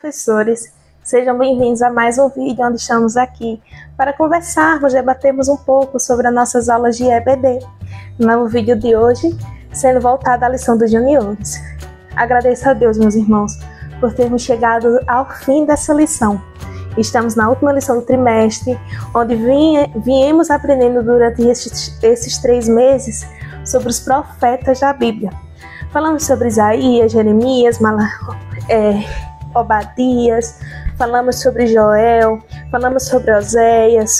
professores, sejam bem-vindos a mais um vídeo onde estamos aqui para conversarmos, debatermos um pouco sobre as nossas aulas de EBD. No vídeo de hoje, sendo voltado à lição dos juniores. Agradeço a Deus, meus irmãos, por termos chegado ao fim dessa lição. Estamos na última lição do trimestre, onde viemos aprendendo durante esses 3 meses sobre os profetas da Bíblia. Falamos sobre Isaías, Jeremias, Obadias, falamos sobre Joel, falamos sobre Oséias,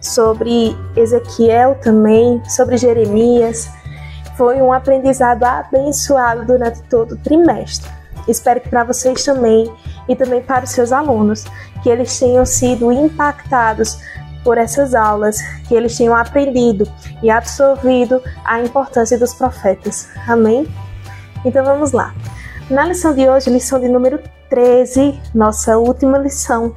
sobre Ezequiel também, sobre Jeremias. Foi um aprendizado abençoado durante todo o trimestre. Espero que para vocês também e também para os seus alunos, que eles tenham sido impactados por essas aulas, que eles tenham aprendido e absorvido a importância dos profetas. Amém? Então vamos lá. Na lição de hoje, lição de número 13, nossa última lição,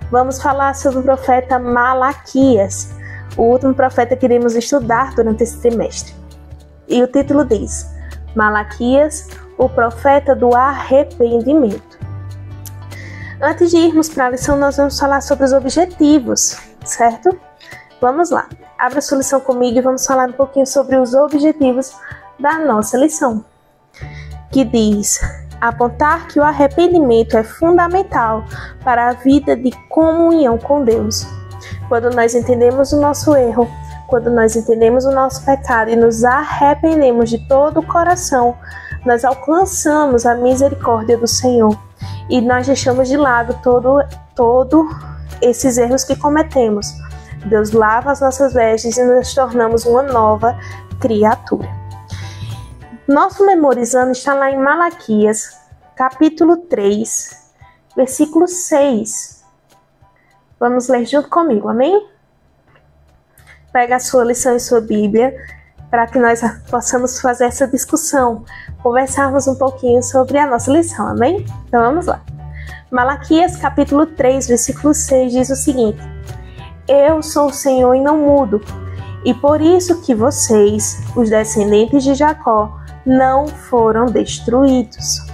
vamos falar sobre o profeta Malaquias, o último profeta que iremos estudar durante esse trimestre. E o título diz: Malaquias, o profeta do arrependimento. Antes de irmos para a lição, nós vamos falar sobre os objetivos, certo? Vamos lá. Abra sua lição comigo e vamos falar um pouquinho sobre os objetivos da nossa lição, que diz: apontar que o arrependimento é fundamental para a vida de comunhão com Deus. Quando nós entendemos o nosso erro, quando nós entendemos o nosso pecado e nos arrependemos de todo o coração, nós alcançamos a misericórdia do Senhor e nós deixamos de lado todo esses erros que cometemos. Deus lava as nossas vestes e nos tornamos uma nova criatura. Nosso memorizando está lá em Malaquias, capítulo 3, versículo 6. Vamos ler junto comigo, amém? Pega a sua lição e sua Bíblia, para que nós possamos fazer essa discussão, conversarmos um pouquinho sobre a nossa lição, amém? Então vamos lá. Malaquias, capítulo 3, versículo 6 diz o seguinte: Eu sou o Senhor e não mudo, e por isso que vocês, os descendentes de Jacó, não foram destruídos.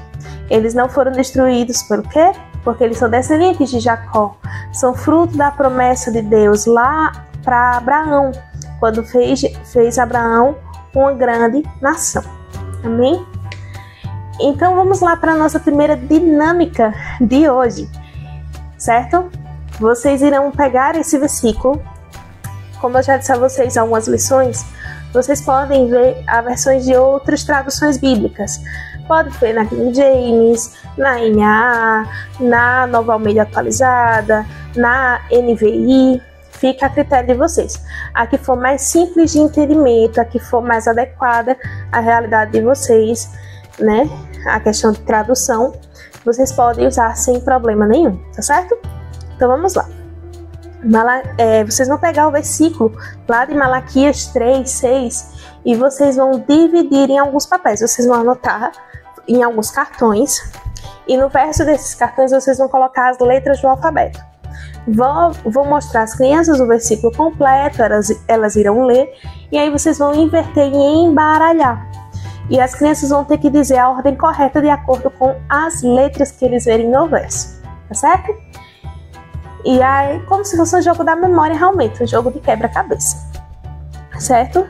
Eles não foram destruídos por quê? Porque eles são descendentes de Jacó, são fruto da promessa de Deus lá para Abraão, quando fez Abraão uma grande nação. Amém? Então vamos lá para a nossa primeira dinâmica de hoje, certo? Vocês irão pegar esse versículo. Como eu já disse a vocês em algumas lições, vocês podem ver as versões de outras traduções bíblicas. Pode ver na King James, na NAA, na Nova Almeida Atualizada, na NVI. Fica a critério de vocês. A que for mais simples de entendimento, a que for mais adequada à realidade de vocês, né? A questão de tradução, vocês podem usar sem problema nenhum, tá certo? Então vamos lá. Vocês vão pegar o versículo lá de Malaquias 3, 6 e vocês vão dividir em alguns papéis. Vocês vão anotar em alguns cartões e no verso desses cartões vocês vão colocar as letras do alfabeto. Vou mostrar às crianças o versículo completo, elas irão ler e aí vocês vão inverter e embaralhar. E as crianças vão ter que dizer a ordem correta de acordo com as letras que eles verem no verso, tá certo? E aí, como se fosse um jogo da memória realmente, um jogo de quebra-cabeça, certo?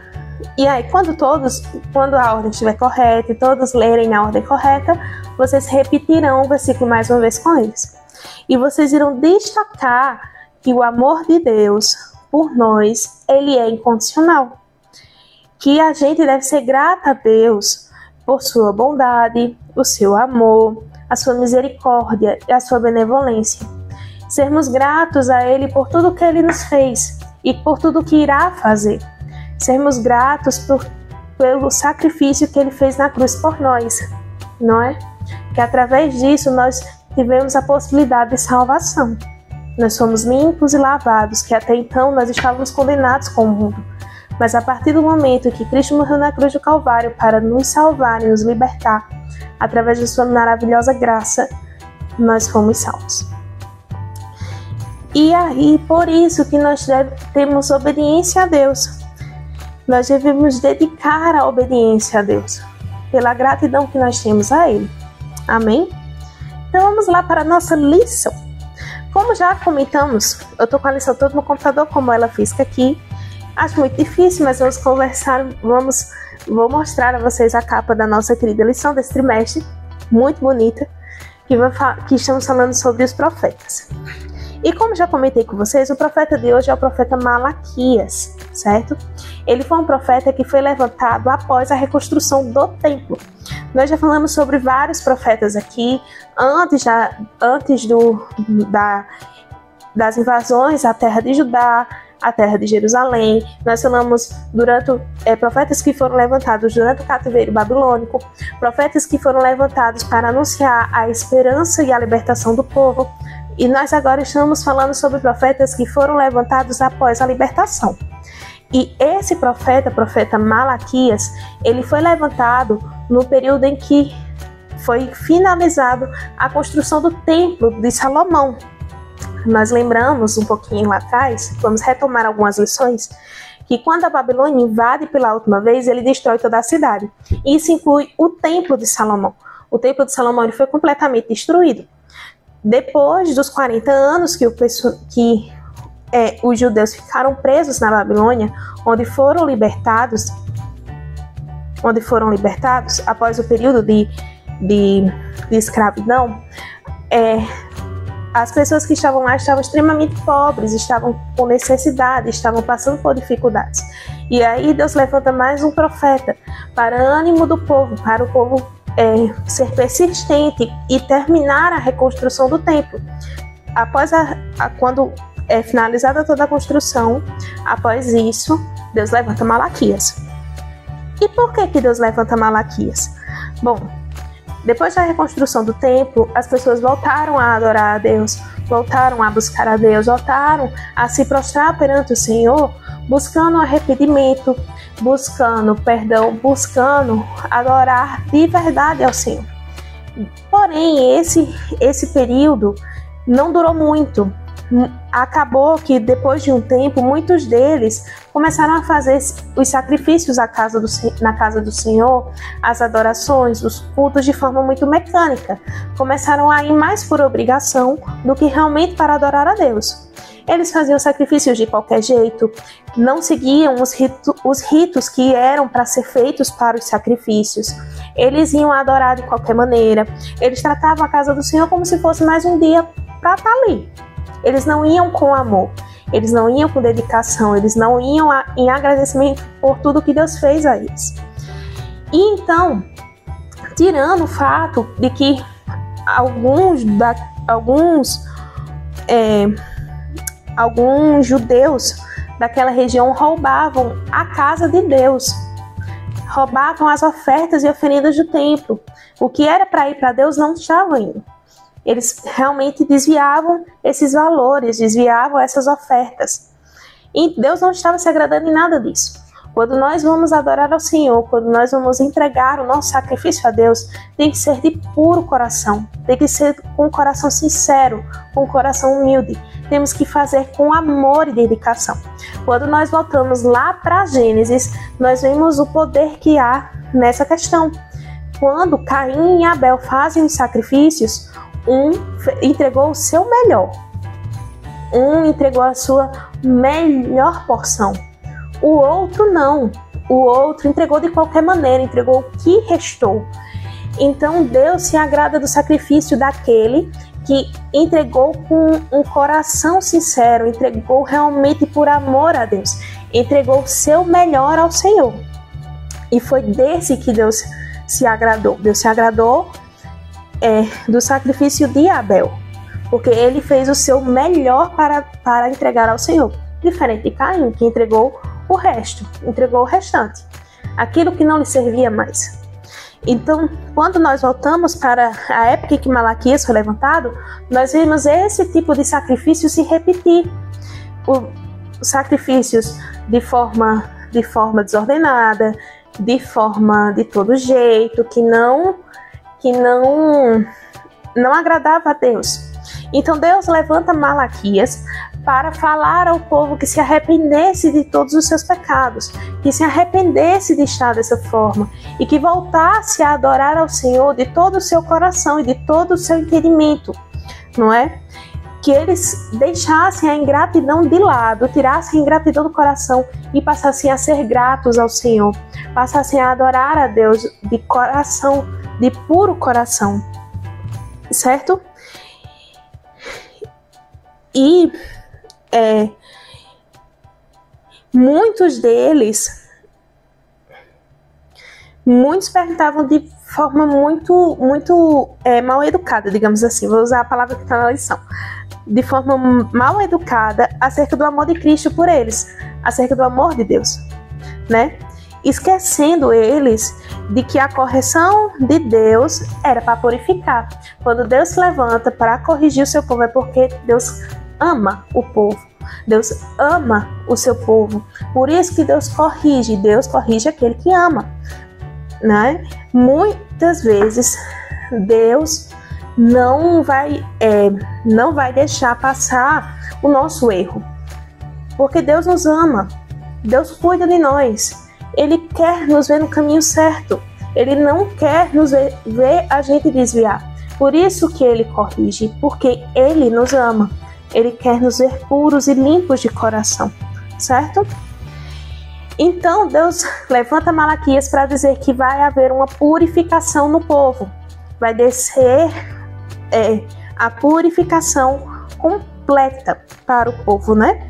E aí, quando a ordem estiver correta e todos lerem a ordem correta, vocês repetirão o versículo mais uma vez com eles. E vocês irão destacar que o amor de Deus por nós, ele é incondicional. Que a gente deve ser grata a Deus por sua bondade, o seu amor, a sua misericórdia e a sua benevolência. Sermos gratos a Ele por tudo que Ele nos fez e por tudo que irá fazer. Sermos gratos pelo sacrifício que Ele fez na cruz por nós, não é? Que através disso nós tivemos a possibilidade de salvação. Nós somos limpos e lavados, que até então nós estávamos condenados com o mundo. Mas a partir do momento que Cristo morreu na cruz do Calvário para nos salvar e nos libertar, através de sua maravilhosa graça, nós fomos salvos. E aí, por isso que nós temos obediência a Deus. Nós devemos dedicar a obediência a Deus, pela gratidão que nós temos a Ele. Amém? Então vamos lá para a nossa lição. Como já comentamos, eu estou com a lição toda no computador, como ela física aqui. Acho muito difícil, mas vamos conversar, vou mostrar a vocês a capa da nossa querida lição desse trimestre, muito bonita, que estamos falando sobre os profetas. E como já comentei com vocês, o profeta de hoje é o profeta Malaquias, certo? Ele foi um profeta que foi levantado após a reconstrução do templo. Nós já falamos sobre vários profetas aqui, antes das invasões à terra de Judá, à terra de Jerusalém. Nós falamos profetas que foram levantados durante o cativeiro babilônico, profetas que foram levantados para anunciar a esperança e a libertação do povo. E nós agora estamos falando sobre profetas que foram levantados após a libertação. E esse profeta Malaquias, ele foi levantado no período em que foi finalizado a construção do templo de Salomão. Nós lembramos um pouquinho lá atrás, vamos retomar algumas lições, que quando a Babilônia invade pela última vez, ele destrói toda a cidade. Isso inclui o templo de Salomão. O templo de Salomão ele foi completamente destruído. Depois dos 40 anos que os judeus ficaram presos na Babilônia, onde foram libertados após o período de escravidão, as pessoas que estavam lá estavam extremamente pobres, estavam com necessidade, estavam passando por dificuldades. E aí Deus levanta mais um profeta para ânimo do povo, para o povo ser persistente e terminar a reconstrução do templo. Após quando é finalizada toda a construção, após isso, Deus levanta Malaquias. E por que Deus levanta Malaquias? Bom, depois da reconstrução do templo, as pessoas voltaram a adorar a Deus, voltaram a buscar a Deus, voltaram a se prostrar perante o Senhor, buscando arrependimento, buscando perdão, buscando adorar de verdade ao Senhor. Porém, esse período não durou muito. Acabou que depois de um tempo, muitos deles começaram a fazer os sacrifícios na casa do Senhor, as adorações, os cultos de forma muito mecânica. Começaram a ir mais por obrigação do que realmente para adorar a Deus. Eles faziam sacrifícios de qualquer jeito, não seguiam os ritos que eram para ser feitos para os sacrifícios. Eles iam adorar de qualquer maneira. Eles tratavam a casa do Senhor como se fosse mais um dia para estar ali. Eles não iam com amor, eles não iam com dedicação, eles não iam em agradecimento por tudo que Deus fez a eles. E então, tirando o fato de que alguns judeus daquela região roubavam a casa de Deus, roubavam as ofertas e oferendas do templo. O que era para ir para Deus não estava indo. Eles realmente desviavam esses valores, desviavam essas ofertas. E Deus não estava se agradando em nada disso. Quando nós vamos adorar ao Senhor, quando nós vamos entregar o nosso sacrifício a Deus, tem que ser de puro coração, tem que ser com um coração sincero, com um coração humilde. Temos que fazer com amor e dedicação. Quando nós voltamos lá para Gênesis, nós vemos o poder que há nessa questão. Quando Caim e Abel fazem os sacrifícios, um entregou o seu melhor, um entregou a sua melhor porção, o outro não, o outro entregou de qualquer maneira, entregou o que restou. Então Deus se agrada do sacrifício daquele que entregou com um coração sincero, entregou realmente por amor a Deus, entregou o seu melhor ao Senhor. E foi desse que Deus se agradou. Deus se agradou do sacrifício de Abel, porque ele fez o seu melhor para entregar ao Senhor, diferente de Caim, que entregou o resto, entregou o restante, aquilo que não lhe servia mais. Então, quando nós voltamos para a época em que Malaquias foi levantado, nós vemos esse tipo de sacrifício se repetir, os sacrifícios de forma desordenada, de forma de todo jeito, que não agradava a Deus. Então Deus levanta Malaquias para falar ao povo que se arrependesse de todos os seus pecados, que se arrependesse de estar dessa forma e que voltasse a adorar ao Senhor de todo o seu coração e de todo o seu entendimento, não é? Que eles deixassem a ingratidão de lado, tirassem a ingratidão do coração e passassem a ser gratos ao Senhor, passassem a adorar a Deus de coração, de puro coração, certo? E muitos perguntavam de forma muito mal educada, digamos assim, vou usar a palavra que está na lição, de forma mal educada acerca do amor de Cristo por eles, acerca do amor de Deus, né? Esquecendo eles de que a correção de Deus era para purificar. Quando Deus se levanta para corrigir o seu povo, é porque Deus ama o povo. Deus ama o seu povo. Por isso que Deus corrige aquele que ama, né? Muitas vezes Deus não vai deixar passar o nosso erro, porque Deus nos ama, Deus cuida de nós, Ele quer nos ver no caminho certo, Ele não quer nos ver a gente desviar. Por isso que Ele corrige, porque Ele nos ama, Ele quer nos ver puros e limpos de coração, certo? Então Deus levanta Malaquias para dizer que vai haver uma purificação no povo, vai descer a purificação completa para o povo, né?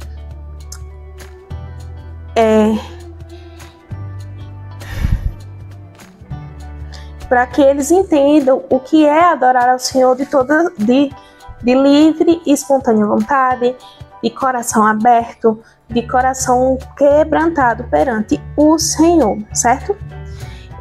Para que eles entendam o que é adorar ao Senhor de livre e espontânea vontade, de coração aberto, de coração quebrantado perante o Senhor, certo?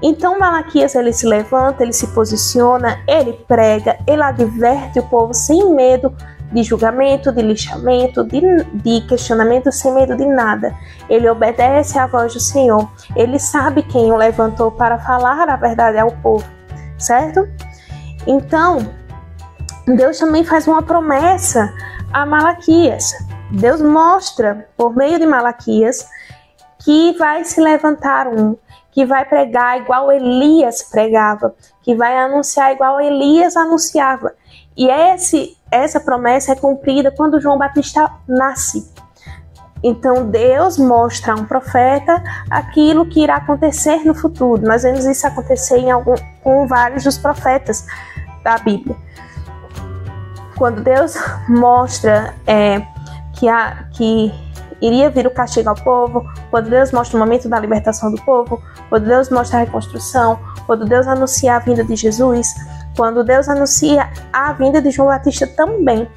Então Malaquias, ele se levanta, ele se posiciona, ele prega, ele adverte o povo sem medo de julgamento, de lixamento, de questionamento, sem medo de nada. Ele obedece à voz do Senhor, ele sabe quem o levantou para falar a verdade ao povo, certo? Então, Deus também faz uma promessa a Malaquias. Deus mostra, por meio de Malaquias, que vai se levantar que vai pregar igual Elias pregava, que vai anunciar igual Elias anunciava. E essa promessa é cumprida quando João Batista nasce. Então Deus mostra a um profeta aquilo que irá acontecer no futuro. Nós vemos isso acontecer com vários dos profetas da Bíblia. Quando Deus mostra que iria vir o castigo ao povo, quando Deus mostra o momento da libertação do povo, quando Deus mostra a reconstrução, quando Deus anuncia a vinda de Jesus, quando Deus anuncia a vinda de João Batista também.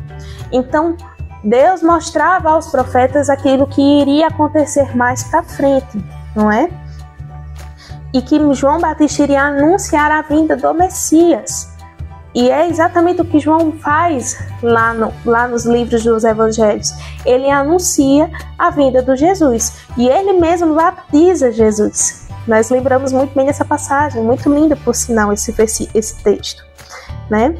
Então, Deus mostrava aos profetas aquilo que iria acontecer mais para frente, não é? E que João Batista iria anunciar a vinda do Messias. E é exatamente o que João faz lá nos livros dos evangelhos. Ele anuncia a vinda do Jesus. E ele mesmo batiza Jesus. Nós lembramos muito bem dessa passagem, muito linda, por sinal, esse texto, né?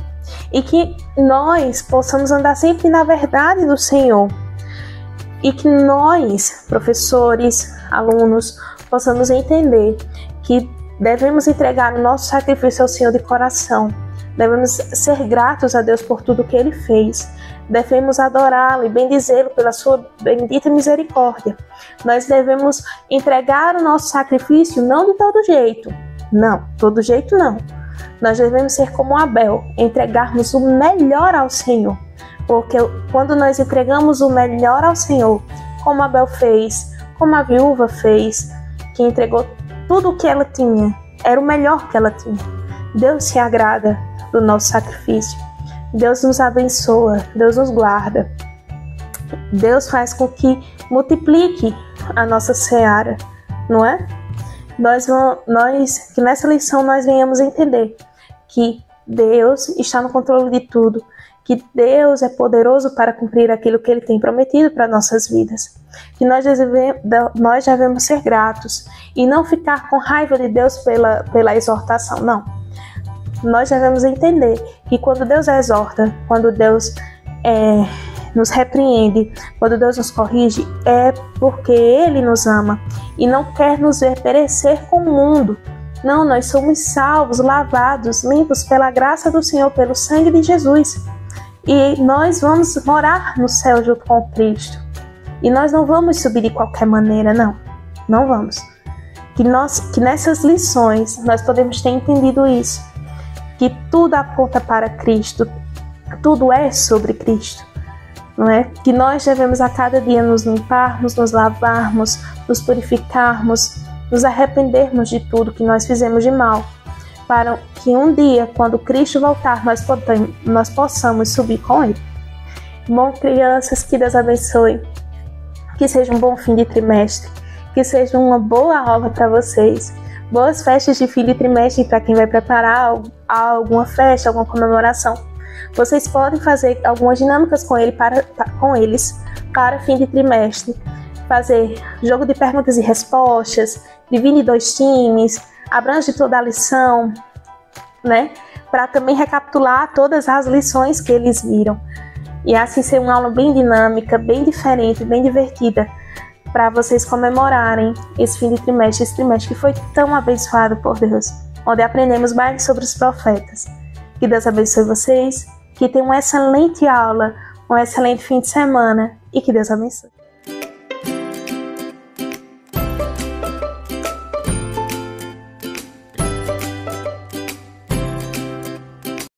E que nós possamos andar sempre na verdade do Senhor. E que nós, professores, alunos, possamos entender que devemos entregar o nosso sacrifício ao Senhor de coração. Devemos ser gratos a Deus por tudo que Ele fez. Devemos adorá-lo e bendizê-lo pela sua bendita misericórdia. Nós devemos entregar o nosso sacrifício não de todo jeito. Não, todo jeito não. Nós devemos ser como Abel, entregarmos o melhor ao Senhor. Porque quando nós entregamos o melhor ao Senhor, como Abel fez, como a viúva fez, que entregou tudo o que ela tinha, era o melhor que ela tinha. Deus se agrada do nosso sacrifício. Deus nos abençoa, Deus nos guarda. Deus faz com que multiplique a nossa seara, não é? Que nessa lição nós venhamos entender que Deus está no controle de tudo, que Deus é poderoso para cumprir aquilo que Ele tem prometido para nossas vidas, que nós devemos ser gratos e não ficar com raiva de Deus pela exortação, não. Nós devemos entender que quando Deus exorta, quando Deus nos repreende, quando Deus nos corrige, é porque Ele nos ama e não quer nos ver perecer com o mundo. Não, nós somos salvos, lavados, limpos pela graça do Senhor, pelo sangue de Jesus. E nós vamos morar no céu junto com Cristo. E nós não vamos subir de qualquer maneira, não. Não vamos. Que nessas lições nós podemos ter entendido isso. Que tudo aponta para Cristo. Tudo é sobre Cristo. Não é? Que nós devemos a cada dia nos limparmos, nos lavarmos, nos purificarmos, nos arrependermos de tudo que nós fizemos de mal, para que um dia, quando Cristo voltar, nós possamos subir com Ele. Bom, crianças, que Deus abençoe, que seja um bom fim de trimestre, que seja uma boa aula para vocês, boas festas de fim de trimestre para quem vai preparar alguma festa, alguma comemoração. Vocês podem fazer algumas dinâmicas com eles para fim de trimestre, fazer jogo de perguntas e respostas, divide 2 times, abrange toda a lição, né? Para também recapitular todas as lições que eles viram. E assim ser uma aula bem dinâmica, bem diferente, bem divertida, para vocês comemorarem esse fim de trimestre, esse trimestre que foi tão abençoado por Deus, onde aprendemos mais sobre os profetas. Que Deus abençoe vocês, que tenham uma excelente aula, um excelente fim de semana e que Deus abençoe.